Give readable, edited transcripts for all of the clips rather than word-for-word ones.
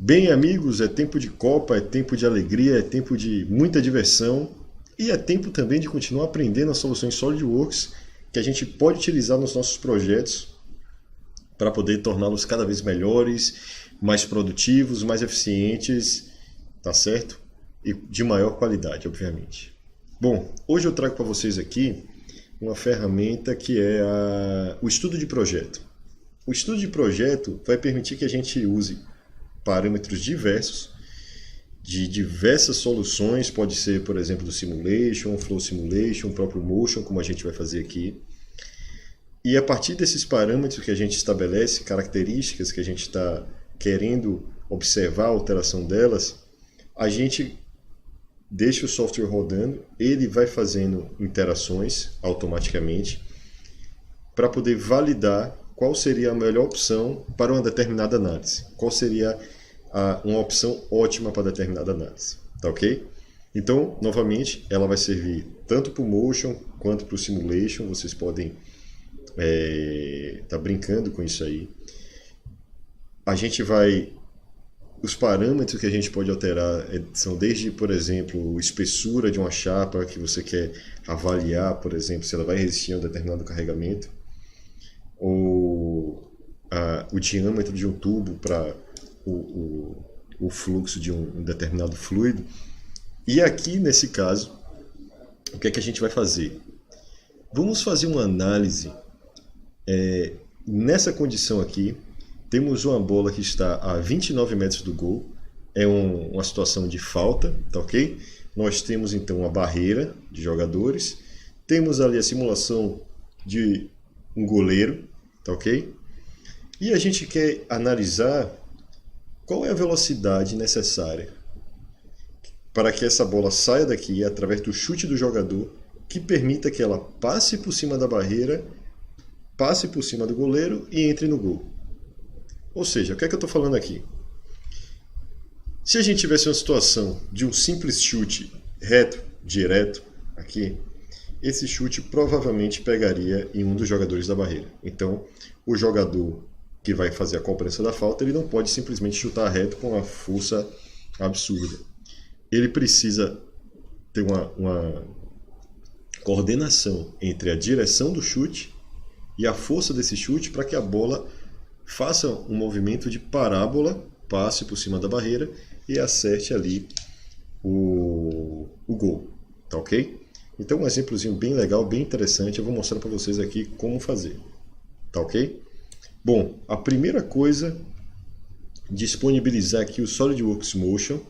Bem, amigos, é tempo de Copa, é tempo de alegria, é tempo de muita diversão e é tempo também de continuar aprendendo as soluções SolidWorks que a gente pode utilizar nos nossos projetos para poder torná-los cada vez melhores, mais produtivos, mais eficientes, tá certo? E de maior qualidade, obviamente. Bom, hoje eu trago para vocês aqui uma ferramenta que é o estudo de projeto. O estudo de projeto vai permitir que a gente use parâmetros diversos, de diversas soluções, pode ser, por exemplo, do Simulation, Flow Simulation, o próprio Motion, como a gente vai fazer aqui. E a partir desses parâmetros que a gente estabelece, características que a gente está querendo observar a alteração delas, a gente deixa o software rodando, ele vai fazendo interações automaticamente para poder validar qual seria a melhor opção para uma determinada análise, qual seria uma opção ótima para determinada análise, tá ok? Então, novamente, ela vai servir tanto para o Motion quanto para o Simulation, vocês podem tá brincando com isso aí. A gente vai... Os parâmetros que a gente pode alterar são desde, por exemplo, espessura de uma chapa que você quer avaliar, por exemplo, se ela vai resistir a um determinado carregamento, ou o diâmetro de um tubo para o fluxo de um determinado fluido. E aqui, nesse caso, o que é que a gente vai fazer? Vamos fazer uma análise. Nessa condição aqui, temos uma bola que está a 29 metros do gol, é uma situação de falta, tá ok? Nós temos então uma barreira de jogadores, temos ali a simulação de um goleiro, tá ok? E a gente quer analisar qual é a velocidade necessária para que essa bola saia daqui através do chute do jogador, que permita que ela passe por cima da barreira, passe por cima do goleiro e entre no gol. Ou seja, o que é que eu estou falando aqui? Se a gente tivesse uma situação de um simples chute reto, direto, aqui, esse chute provavelmente pegaria em um dos jogadores da barreira. Então, o jogador que vai fazer a cobrança da falta, ele não pode simplesmente chutar reto com uma força absurda. Ele precisa ter uma coordenação entre a direção do chute e a força desse chute para que a bola faça um movimento de parábola, passe por cima da barreira e acerte ali o gol, tá ok? Então um exemplozinho bem legal, bem interessante, eu vou mostrar para vocês aqui como fazer, tá ok? Bom, a primeira coisa, disponibilizar aqui o SolidWorks Motion,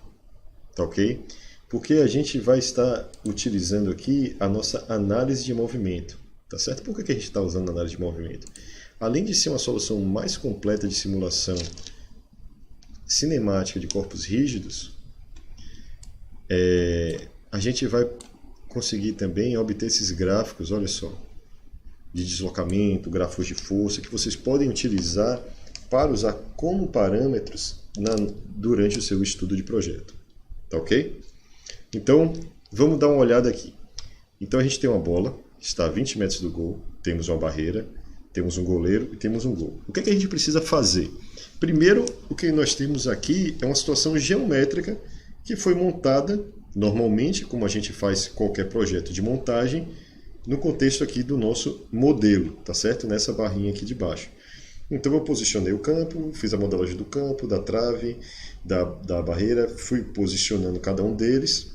tá ok? Porque a gente vai estar utilizando aqui a nossa análise de movimento, tá certo? Por que a gente está usando a análise de movimento? Além de ser uma solução mais completa de simulação cinemática de corpos rígidos, a gente vai conseguir também obter esses gráficos, olha só, de deslocamento, gráficos de força, que vocês podem utilizar para usar como parâmetros durante o seu estudo de projeto. Tá ok? Então, vamos dar uma olhada aqui. Então a gente tem uma bola, está a 20 metros do gol, temos uma barreira, temos um goleiro e temos um gol. O que é que a gente precisa fazer? Primeiro, o que nós temos aqui é uma situação geométrica que foi montada normalmente, como a gente faz qualquer projeto de montagem, no contexto aqui do nosso modelo, tá certo? Nessa barrinha aqui de baixo. Então eu posicionei o campo, fiz a modelagem do campo, da trave, da barreira, fui posicionando cada um deles.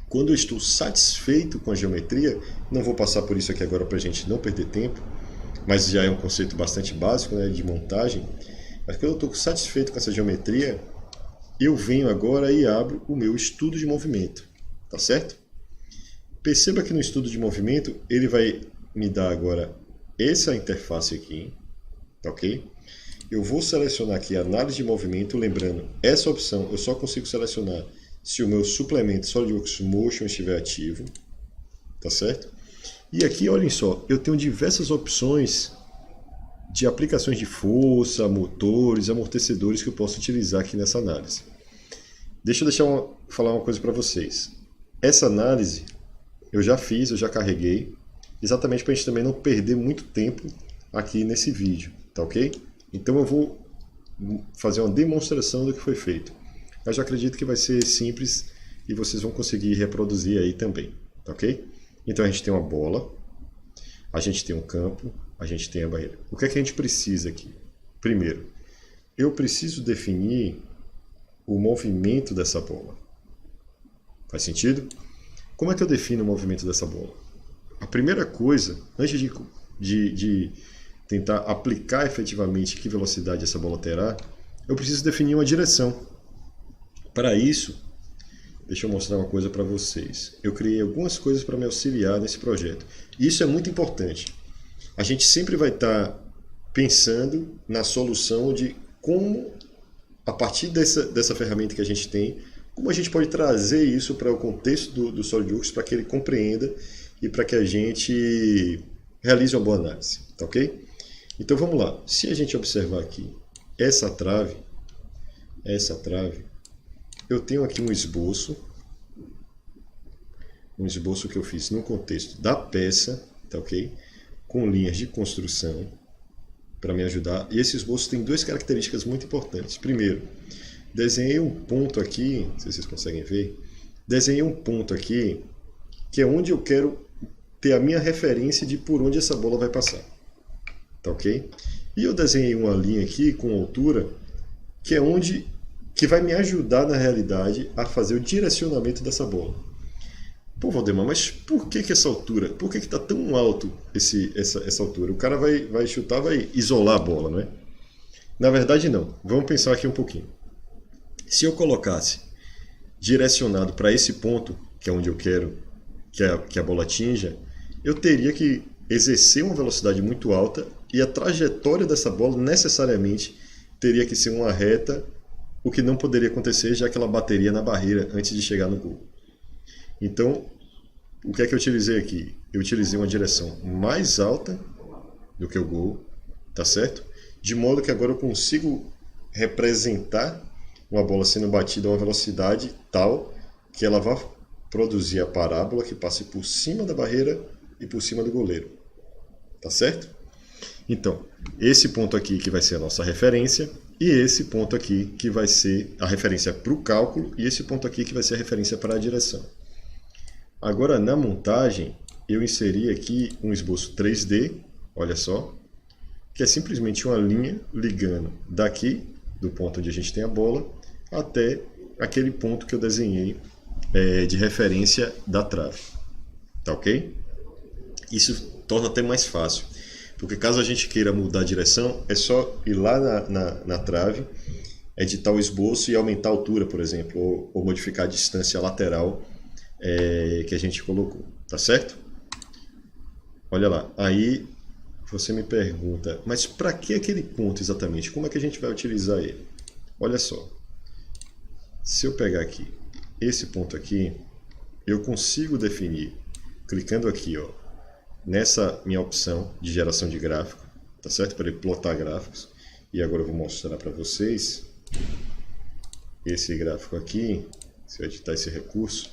Quando eu estou satisfeito com a geometria, não vou passar por isso aqui agora para a gente não perder tempo, mas já é um conceito bastante básico, né, de montagem. Mas quando eu estou satisfeito com essa geometria, eu venho agora e abro o meu estudo de movimento, tá certo? Perceba que no estudo de movimento ele vai me dar agora essa interface aqui, tá ok? Eu vou selecionar aqui a análise de movimento, lembrando, essa opção eu só consigo selecionar se o meu suplemento SolidWorks Motion estiver ativo, tá certo? E aqui, olhem só, eu tenho diversas opções de aplicações de força, motores, amortecedores que eu posso utilizar aqui nessa análise. Deixa eu falar uma coisa para vocês. Essa análise eu já fiz, eu já carreguei, exatamente para a gente também não perder muito tempo aqui nesse vídeo, tá ok? Então eu vou fazer uma demonstração do que foi feito. Mas eu acredito que vai ser simples e vocês vão conseguir reproduzir aí também, ok? Então a gente tem uma bola, a gente tem um campo, a gente tem a barreira. O que é que a gente precisa aqui? Primeiro, eu preciso definir o movimento dessa bola. Faz sentido? Como é que eu defino o movimento dessa bola? A primeira coisa, antes de tentar aplicar efetivamente que velocidade essa bola terá, eu preciso definir uma direção. Para isso, deixa eu mostrar uma coisa para vocês. Eu criei algumas coisas para me auxiliar nesse projeto. Isso é muito importante. A gente sempre vai estar pensando na solução de como, a partir dessa ferramenta que a gente tem, como a gente pode trazer isso para o contexto do SolidWorks para que ele compreenda e para que a gente realize uma boa análise. Tá ok? Então vamos lá. Se a gente observar aqui essa trave, eu tenho aqui um esboço que eu fiz no contexto da peça, tá ok? Com linhas de construção para me ajudar. E esse esboço tem duas características muito importantes. Primeiro, desenhei um ponto aqui, não sei se vocês conseguem ver, desenhei um ponto aqui que é onde eu quero ter a minha referência de por onde essa bola vai passar, tá ok? E eu desenhei uma linha aqui com altura que é onde que vai me ajudar na realidade a fazer o direcionamento dessa bola. Pô, Valdemar, mas por que essa altura? Por que está tão alto essa altura? O cara vai chutar, vai isolar a bola, não é? Na verdade, não. Vamos pensar aqui um pouquinho. Se eu colocasse direcionado para esse ponto, que é onde eu quero que a bola atinja, eu teria que exercer uma velocidade muito alta e a trajetória dessa bola necessariamente teria que ser uma reta, o que não poderia acontecer já que ela bateria na barreira antes de chegar no gol. Então, o que é que eu utilizei aqui? Eu utilizei uma direção mais alta do que o gol, tá certo? De modo que agora eu consigo representar uma bola sendo batida a uma velocidade tal que ela vai produzir a parábola que passe por cima da barreira e por cima do goleiro. Tá certo? Então, esse ponto aqui que vai ser a nossa referência e esse ponto aqui que vai ser a referência para o cálculo e esse ponto aqui que vai ser a referência para a direção. Agora, na montagem, eu inseri aqui um esboço 3D, olha só, que é simplesmente uma linha ligando daqui, do ponto onde a gente tem a bola, até aquele ponto que eu desenhei de referência da trave. Tá ok? Isso torna até mais fácil, porque caso a gente queira mudar a direção, é só ir lá na trave, editar o esboço e aumentar a altura, por exemplo, ou modificar a distância lateral que a gente colocou, tá certo? Olha lá, aí você me pergunta, mas para que aquele ponto exatamente? Como é que a gente vai utilizar ele? Olha só, se eu pegar aqui, esse ponto aqui, eu consigo definir, clicando aqui, ó, nessa minha opção de geração de gráfico, tá certo? Para ele plotar gráficos, e agora eu vou mostrar para vocês esse gráfico aqui, se eu editar esse recurso,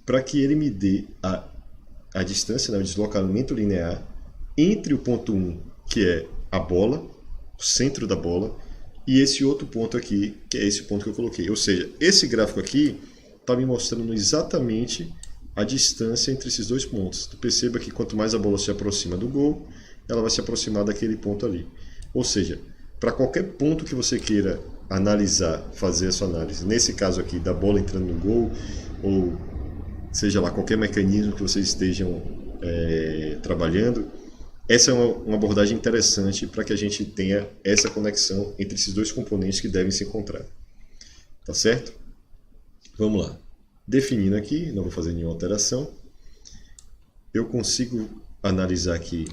para que ele me dê a distância, né, o deslocamento linear entre o ponto 1, que é a bola, o centro da bola, e esse outro ponto aqui, que é esse ponto que eu coloquei. Ou seja, esse gráfico aqui está me mostrando exatamente a distância entre esses dois pontos. Tu perceba que quanto mais a bola se aproxima do gol, ela vai se aproximar daquele ponto ali. Ou seja, para qualquer ponto que você queira analisar, fazer a sua análise, nesse caso aqui da bola entrando no gol, ou seja lá, qualquer mecanismo que vocês estejam trabalhando, essa é uma abordagem interessante para que a gente tenha essa conexão entre esses dois componentes que devem se encontrar. Tá certo? Vamos lá. Definindo aqui, não vou fazer nenhuma alteração, eu consigo analisar aqui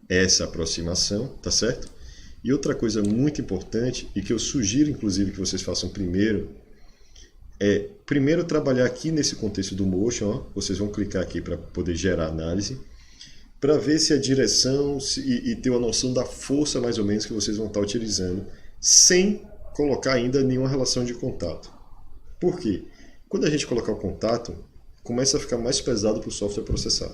essa aproximação, tá certo? E outra coisa muito importante, e que eu sugiro inclusive que vocês façam primeiro, é primeiro trabalhar aqui nesse contexto do motion, ó, vocês vão clicar aqui para poder gerar análise, para ver se a direção e ter uma noção da força mais ou menos que vocês vão estar utilizando, sem colocar ainda nenhuma relação de contato. Por quê? Quando a gente colocar o contato, começa a ficar mais pesado para o software processar.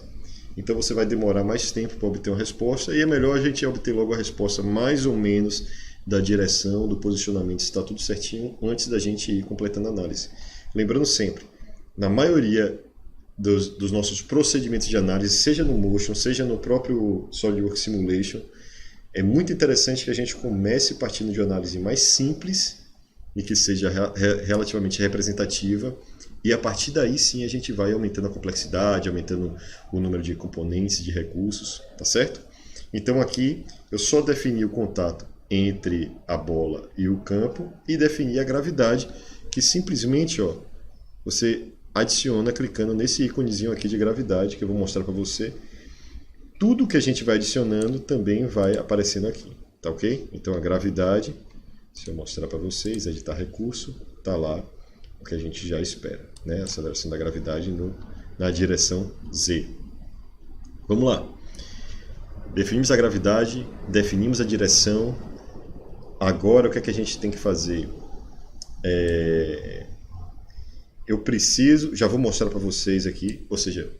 Então você vai demorar mais tempo para obter uma resposta, e é melhor a gente obter logo a resposta mais ou menos da direção, do posicionamento, se está tudo certinho, antes da gente ir completando a análise. Lembrando sempre, na maioria dos nossos procedimentos de análise, seja no Motion, seja no próprio SolidWorks Simulation, é muito interessante que a gente comece partindo de uma análise mais simples e que seja relativamente representativa, e a partir daí sim a gente vai aumentando a complexidade, aumentando o número de componentes, de recursos, tá certo? Então aqui eu só defini o contato entre a bola e o campo e defini a gravidade, que simplesmente você adiciona clicando nesse íconezinho aqui de gravidade, que eu vou mostrar para você. Tudo que a gente vai adicionando também vai aparecendo aqui, tá ok? Então a gravidade, se eu mostrar para vocês, editar recurso, tá lá o que a gente já espera, né? Aceleração da gravidade na direção Z. Vamos lá. Definimos a gravidade, definimos a direção. Agora o que é que a gente tem que fazer? Eu preciso, já vou mostrar para vocês aqui, ou seja,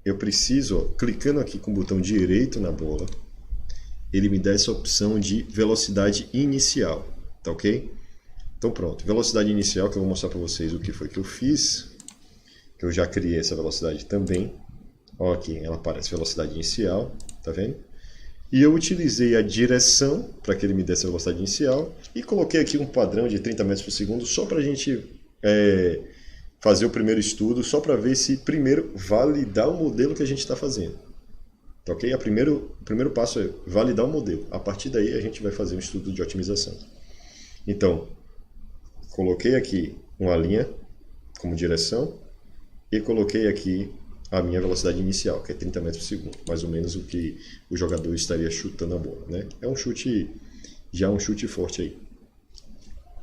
eu preciso, clicando aqui com o botão direito na bola, ele me dá essa opção de velocidade inicial, tá ok? Então pronto, velocidade inicial, que eu vou mostrar para vocês o que foi que eu fiz, que eu já criei essa velocidade também. Ó, aqui ela aparece, velocidade inicial, tá vendo? E eu utilizei a direção para que ele me desse a velocidade inicial e coloquei aqui um padrão de 30 metros por segundo só para a gente fazer o primeiro estudo, só para ver se primeiro validar o modelo que a gente está fazendo. Tá ok? O primeiro passo é validar o modelo. A partir daí a gente vai fazer um estudo de otimização. Então, coloquei aqui uma linha como direção e coloquei aqui a minha velocidade inicial, que é 30 metros por segundo, mais ou menos o que o jogador estaria chutando a bola, né? É um chute, já um chute forte aí.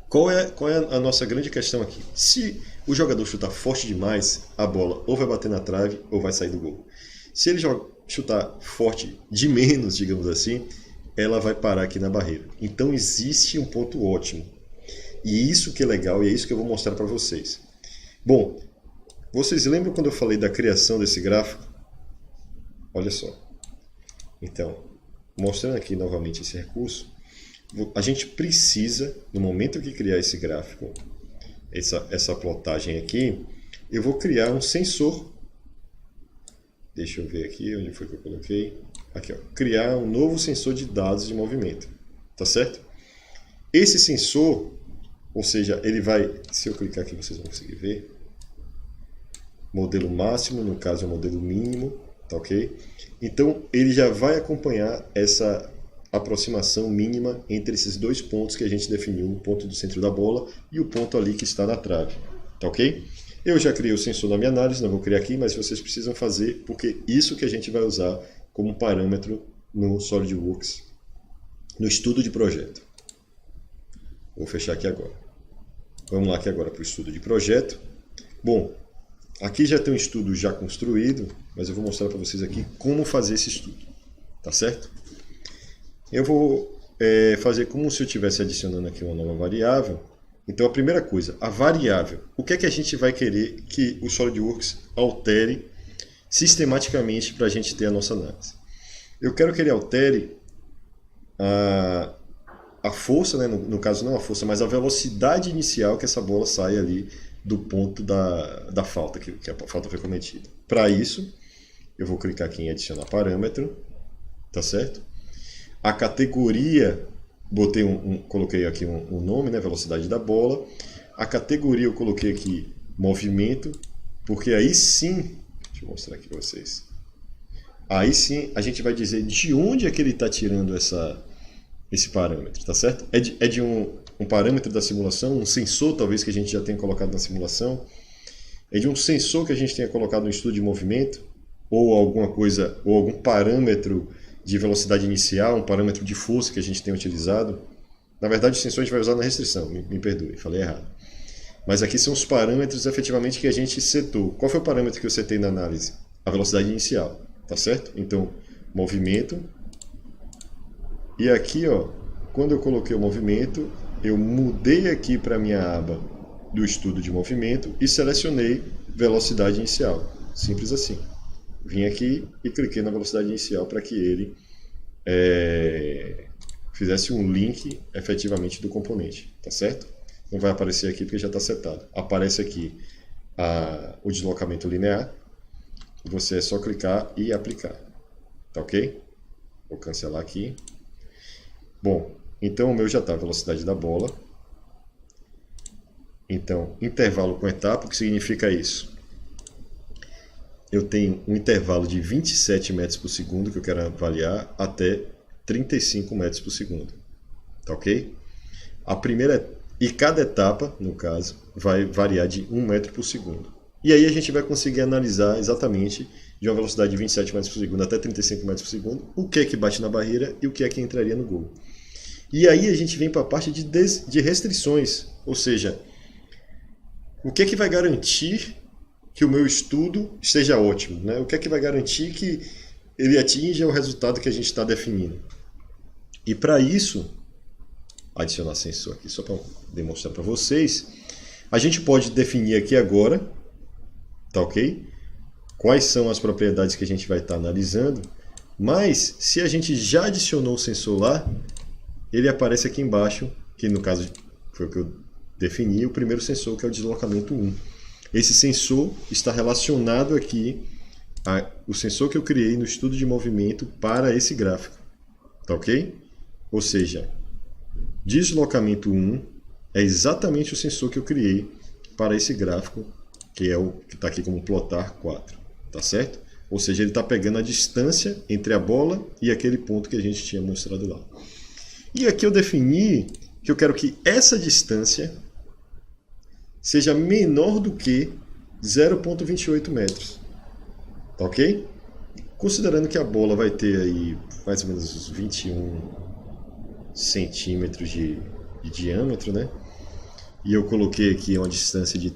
Qual é a nossa grande questão aqui? Se o jogador chutar forte demais, a bola ou vai bater na trave ou vai sair do gol. Se ele chutar forte de menos, digamos assim, ela vai parar aqui na barreira. Então existe um ponto ótimo. E isso que é legal e é isso que eu vou mostrar para vocês. Bom, vocês lembram quando eu falei da criação desse gráfico? Olha só. Então, mostrando aqui novamente esse recurso, a gente precisa, no momento que criar esse gráfico, essa plotagem aqui, eu vou criar um sensor. Deixa eu ver aqui, onde foi que eu coloquei? Aqui, ó. Criar um novo sensor de dados de movimento. Tá certo? Esse sensor, ou seja, ele vai, se eu clicar aqui vocês vão conseguir ver, modelo máximo, no caso é o modelo mínimo, tá ok? Então ele já vai acompanhar essa aproximação mínima entre esses dois pontos que a gente definiu, o ponto do centro da bola e o ponto ali que está na trave, tá ok? Eu já criei o sensor na minha análise, não vou criar aqui, mas vocês precisam fazer, porque isso que a gente vai usar como parâmetro no SolidWorks, no estudo de projeto. Vou fechar aqui agora. Vamos lá aqui agora para o estudo de projeto. Bom, aqui já tem um estudo já construído, mas eu vou mostrar para vocês aqui como fazer esse estudo, tá certo? Eu vou fazer como se eu estivesse adicionando aqui uma nova variável. Então a primeira coisa, a variável. O que é que a gente vai querer que o SolidWorks altere sistematicamente para a gente ter a nossa análise? Eu quero que ele altere a força, né? No caso não a força, mas a velocidade inicial que essa bola sai ali do ponto da falta, que a falta foi cometida. Para isso, eu vou clicar aqui em adicionar parâmetro, tá certo? A categoria, coloquei aqui um nome, né? Velocidade da bola. A categoria eu coloquei aqui movimento, porque aí sim, deixa eu mostrar aqui para vocês. Aí sim a gente vai dizer de onde é que ele está tirando esse parâmetro, tá certo? É de um parâmetro da simulação, um sensor talvez que a gente já tenha colocado na simulação, é de um sensor que a gente tenha colocado no estudo de movimento, ou alguma coisa, ou algum parâmetro de velocidade inicial, um parâmetro de força que a gente tenha utilizado. Na verdade o sensor a gente vai usar na restrição, me perdoe, falei errado. Mas aqui são os parâmetros efetivamente que a gente setou. Qual foi o parâmetro que eu setei na análise? A velocidade inicial, tá certo? Então, movimento. E aqui, ó, quando eu coloquei o movimento, eu mudei aqui para a minha aba do estudo de movimento e selecionei velocidade inicial. Simples assim. Vim aqui e cliquei na velocidade inicial para que ele fizesse um link efetivamente do componente, tá certo? Não vai aparecer aqui porque já está setado. Aparece aqui o deslocamento linear. Você é só clicar e aplicar. Tá ok? Vou cancelar aqui. Bom, então o meu já está a velocidade da bola. Então, intervalo com etapa, o que significa isso? Eu tenho um intervalo de 27 metros por segundo que eu quero avaliar até 35 metros por segundo. Tá ok? E cada etapa, no caso, vai variar de 1 metro por segundo. E aí a gente vai conseguir analisar exatamente de uma velocidade de 27 metros por segundo até 35 metros por segundo o que é que bate na barreira e o que é que entraria no gol. E aí a gente vem para a parte de restrições, ou seja, o que é que vai garantir que o meu estudo esteja ótimo, né? O que é que vai garantir que ele atinja o resultado que a gente está definindo. E para isso, adicionar sensor aqui só para demonstrar para vocês, a gente pode definir aqui agora, tá ok? Quais são as propriedades que a gente vai estar analisando, mas se a gente já adicionou o sensor lá, ele aparece aqui embaixo, que no caso foi o que eu defini, o primeiro sensor, que é o deslocamento 1. Esse sensor está relacionado aqui ao sensor que eu criei no estudo de movimento para esse gráfico, tá ok? Ou seja, deslocamento 1 é exatamente o sensor que eu criei para esse gráfico, que é o que está aqui como plotar 4, tá certo? Ou seja, ele está pegando a distância entre a bola e aquele ponto que a gente tinha mostrado lá. E aqui eu defini que eu quero que essa distância seja menor do que 0,28 metros. Tá ok? Considerando que a bola vai ter aí mais ou menos uns 21 centímetros de diâmetro, né? E eu coloquei aqui uma distância de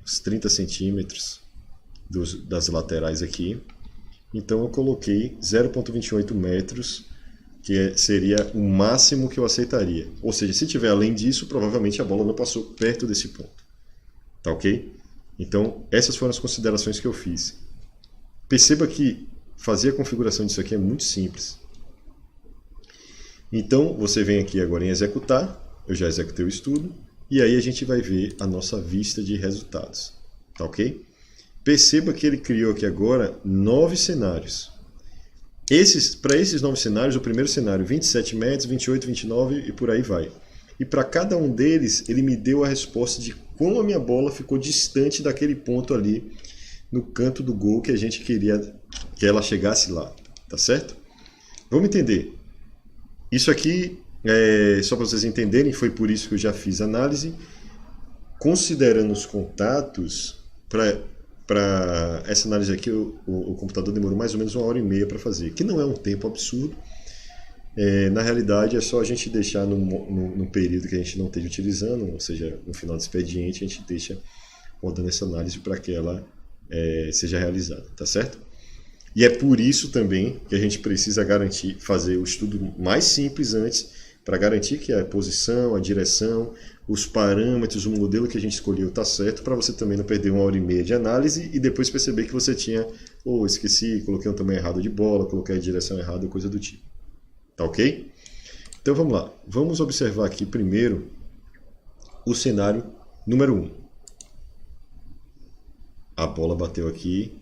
uns 30 centímetros das laterais aqui. Então eu coloquei 0,28 metros, que seria o máximo que eu aceitaria. Ou seja, se tiver além disso, provavelmente a bola não passou perto desse ponto. Tá ok? Então, essas foram as considerações que eu fiz. Perceba que fazer a configuração disso aqui é muito simples. Então, você vem aqui agora em executar. Eu já executei o estudo. E aí a gente vai ver a nossa vista de resultados. Tá ok? Perceba que ele criou aqui agora 9 cenários. Para esses 9 cenários, o primeiro cenário 27 metros, 28, 29 e por aí vai. E para cada um deles, ele me deu a resposta de como a minha bola ficou distante daquele ponto ali no canto do gol que a gente queria que ela chegasse lá. Tá certo? Vamos entender. Isso aqui, só para vocês entenderem, foi por isso que eu já fiz análise. Considerando os contatos, para essa análise aqui, o computador demorou mais ou menos 1h30 para fazer, que não é um tempo absurdo. Na realidade, é só a gente deixar num período que a gente não esteja utilizando, ou seja, no final do expediente, a gente deixa rodando essa análise para que ela seja realizada, tá certo? E é por isso também que a gente precisa fazer o estudo mais simples antes, para garantir que a posição, a direção, os parâmetros, o modelo que a gente escolheu está certo, para você também não perder 1h30 de análise e depois perceber que você tinha, esqueci, coloquei um tamanho errado de bola, coloquei a direção errada, coisa do tipo. Tá ok? Então vamos lá. Vamos observar aqui primeiro o cenário número 1. A bola bateu aqui,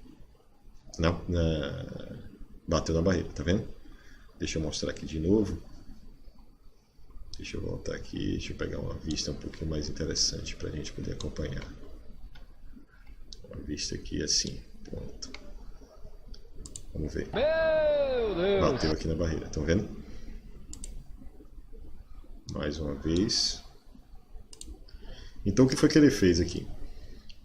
bateu na barreira, tá vendo? Deixa eu mostrar aqui de novo. Deixa eu voltar aqui, deixa eu pegar uma vista um pouquinho mais interessante para a gente poder acompanhar. Uma vista aqui assim, pronto. Vamos ver. Meu Deus! Bateu aqui na barreira, estão vendo? Mais uma vez. Então o que foi que ele fez aqui?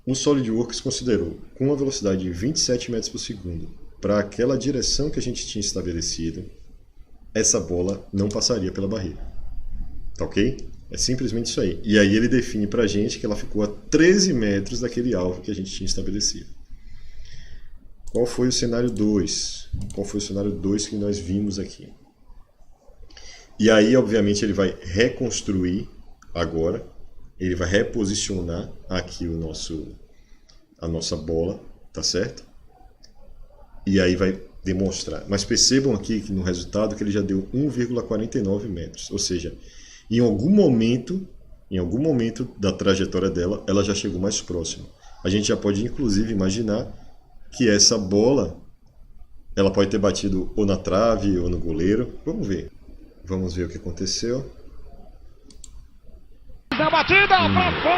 O SolidWorks considerou, com uma velocidade de 27 metros por segundo, para aquela direção que a gente tinha estabelecido, essa bola não passaria pela barreira. Tá ok? É simplesmente isso aí. E aí ele define pra gente que ela ficou a 13 metros daquele alvo que a gente tinha estabelecido. Qual foi o cenário 2? Qual foi o cenário 2 que nós vimos aqui? E aí, obviamente, ele vai reconstruir agora. Ele vai reposicionar aqui a nossa bola, tá certo? E aí vai demonstrar. Mas percebam aqui que no resultado que ele já deu 1,49 metros. Ou seja, em algum momento da trajetória dela, ela já chegou mais próximo. A gente já pode inclusive imaginar que essa bola ela pode ter batido ou na trave ou no goleiro. Vamos ver. Vamos ver o que aconteceu.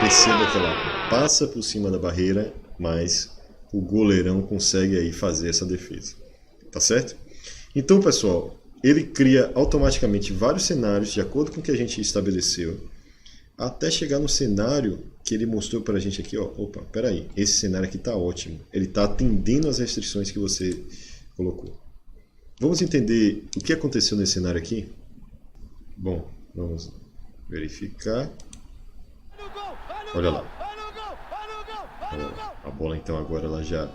Perceba que ela passa por cima da barreira, mas o goleirão consegue aí fazer essa defesa. Tá certo? Então, pessoal, ele cria automaticamente vários cenários de acordo com o que a gente estabeleceu, até chegar no cenário que ele mostrou pra gente aqui, ó. Opa, peraí, esse cenário aqui tá ótimo. Ele tá atendendo às restrições que você colocou. Vamos entender o que aconteceu nesse cenário aqui? Bom, vamos verificar. Olha lá. A bola então agora ela já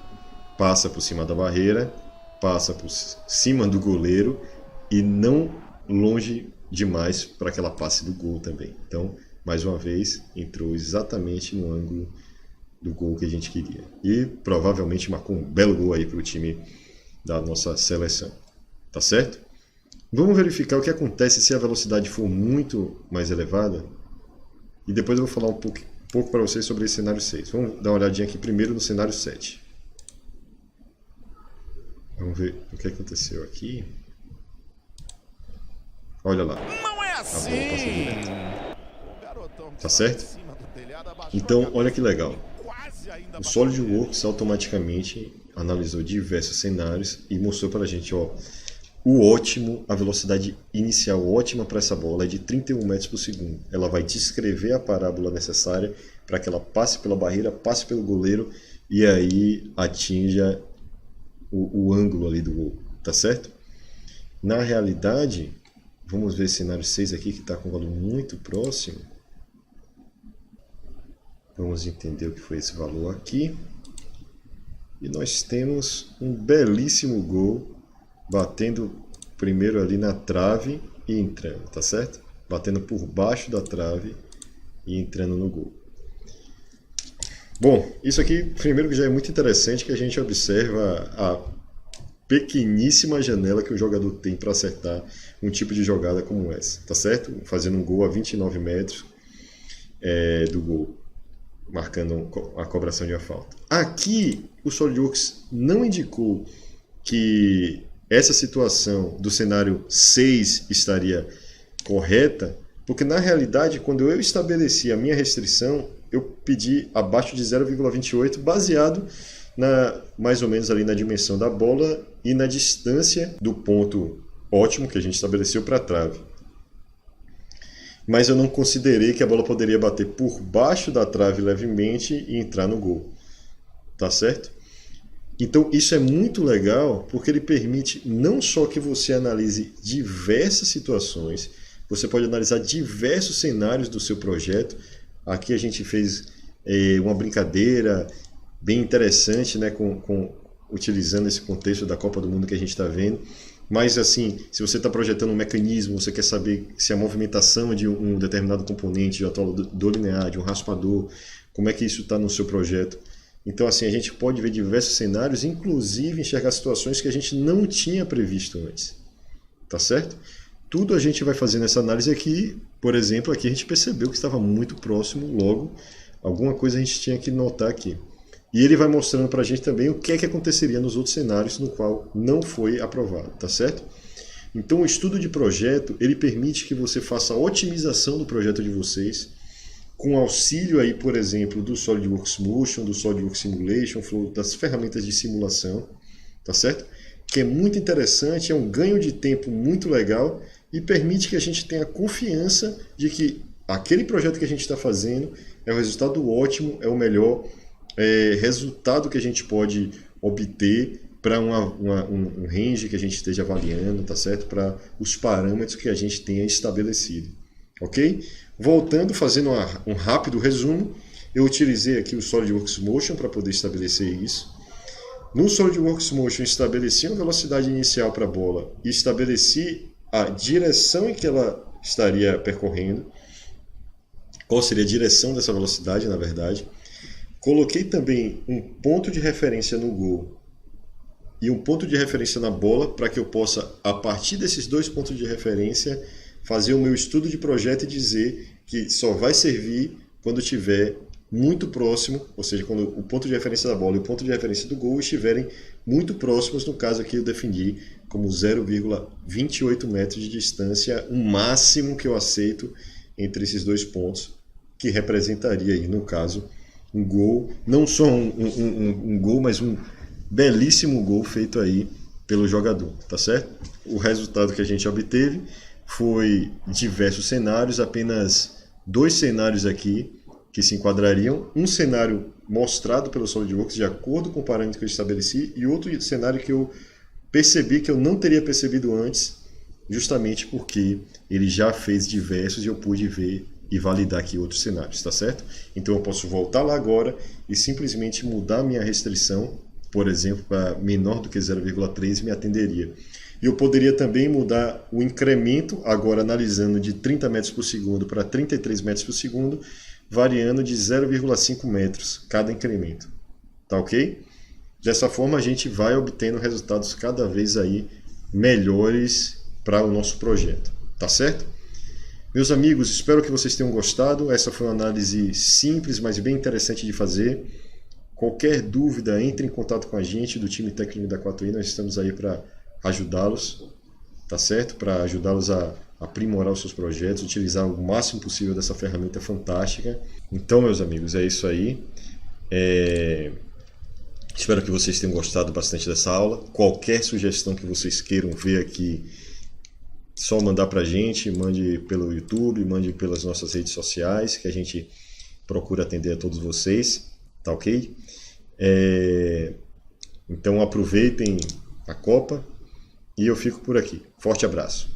passa por cima da barreira, passa por cima do goleiro e não longe demais para que ela passe do gol também. Então, mais uma vez, entrou exatamente no ângulo do gol que a gente queria. E provavelmente marcou um belo gol aí para o time da nossa seleção. Tá certo? Vamos verificar o que acontece se a velocidade for muito mais elevada. E depois eu vou falar um pouco para vocês sobre esse cenário 6. Vamos dar uma olhadinha aqui primeiro no cenário 7. Vamos ver o que aconteceu aqui. Olha lá. Não é assim. A bola passa direto. Tá certo? Então, olha que legal. O SolidWorks automaticamente analisou diversos cenários e mostrou para a gente, ó, a velocidade inicial ótima para essa bola é de 31 metros por segundo. Ela vai descrever a parábola necessária para que ela passe pela barreira, passe pelo goleiro e aí atinja o ângulo ali do gol. Tá certo? Na realidade, vamos ver esse cenário 6 aqui que está com um valor muito próximo. Vamos entender o que foi esse valor aqui. E nós temos um belíssimo gol batendo primeiro ali na trave e entrando, tá certo? Batendo por baixo da trave e entrando no gol. Bom, isso aqui primeiro que já é muito interessante que a gente observa a pequeníssima janela que o jogador tem para acertar um tipo de jogada como essa, tá certo? Fazendo um gol a 29 metros do gol, marcando a cobração de uma falta. Aqui o SolidWorks não indicou que essa situação do cenário 6 estaria correta, porque na realidade quando eu estabeleci a minha restrição, eu pedi abaixo de 0,28 baseado mais ou menos ali na dimensão da bola e na distância do ponto ótimo que a gente estabeleceu para a trave. Mas eu não considerei que a bola poderia bater por baixo da trave levemente e entrar no gol. Tá certo? Então isso é muito legal porque ele permite não só que você analise diversas situações, você pode analisar diversos cenários do seu projeto. Aqui a gente fez uma brincadeira bem interessante, né, utilizando esse contexto da Copa do Mundo que a gente está vendo. Mas assim, se você está projetando um mecanismo, você quer saber se a movimentação de um determinado componente, de um atolador linear, de um raspador, como é que isso está no seu projeto. Então assim, a gente pode ver diversos cenários, inclusive enxergar situações que a gente não tinha previsto antes. Tá certo? Tudo a gente vai fazer nessa análise aqui. Por exemplo, aqui a gente percebeu que estava muito próximo, logo alguma coisa a gente tinha que notar aqui. E ele vai mostrando para a gente também o que é que aconteceria nos outros cenários no qual não foi aprovado, tá certo? Então o estudo de projeto, ele permite que você faça a otimização do projeto de vocês, com auxílio aí, por exemplo, do SolidWorks Motion, do SolidWorks Simulation, das ferramentas de simulação, tá certo? Que é muito interessante, é um ganho de tempo muito legal e permite que a gente tenha confiança de que aquele projeto que a gente está fazendo é um resultado ótimo, é o melhor resultado que a gente pode obter para um range que a gente esteja avaliando, tá certo? Para os parâmetros que a gente tenha estabelecido, ok? Voltando, fazendo um rápido resumo, eu utilizei aqui o SolidWorks Motion para poder estabelecer isso. No SolidWorks Motion, estabeleci uma velocidade inicial para a bola e estabeleci a direção em que ela estaria percorrendo, qual seria a direção dessa velocidade, na verdade. Coloquei também um ponto de referência no gol e um ponto de referência na bola para que eu possa, a partir desses 2 pontos de referência, fazer o meu estudo de projeto e dizer que só vai servir quando tiver muito próximo, ou seja, quando o ponto de referência da bola e o ponto de referência do gol estiverem muito próximos. No caso aqui eu defini como 0,28 metros de distância, o máximo que eu aceito entre esses 2 pontos, que representaria aí, no caso, um gol, não só um gol, mas um belíssimo gol feito aí pelo jogador, tá certo? O resultado que a gente obteve foi diversos cenários, apenas 2 cenários aqui que se enquadrariam, um cenário mostrado pelo SolidWorks de acordo com o parâmetro que eu estabeleci e outro cenário que eu percebi que eu não teria percebido antes, justamente porque ele já fez diversos e eu pude ver e validar aqui outros cenários, tá certo? Então eu posso voltar lá agora e simplesmente mudar a minha restrição, por exemplo, para menor do que 0,3 me atenderia. E eu poderia também mudar o incremento, agora analisando de 30 metros por segundo para 33 metros por segundo, variando de 0,5 metros cada incremento. Tá ok? Dessa forma a gente vai obtendo resultados cada vez aí melhores para o nosso projeto. Tá certo? Meus amigos, espero que vocês tenham gostado. Essa foi uma análise simples, mas bem interessante de fazer. Qualquer dúvida, entre em contato com a gente do time técnico da 4i. Nós estamos aí para ajudá-los, tá certo? Para ajudá-los a aprimorar os seus projetos, utilizar o máximo possível dessa ferramenta fantástica. Então, meus amigos, é isso aí. Espero que vocês tenham gostado bastante dessa aula. Qualquer sugestão que vocês queiram ver aqui, só mandar para a gente, mande pelo YouTube, mande pelas nossas redes sociais, que a gente procura atender a todos vocês, tá ok? Então aproveitem a Copa e eu fico por aqui. Forte abraço.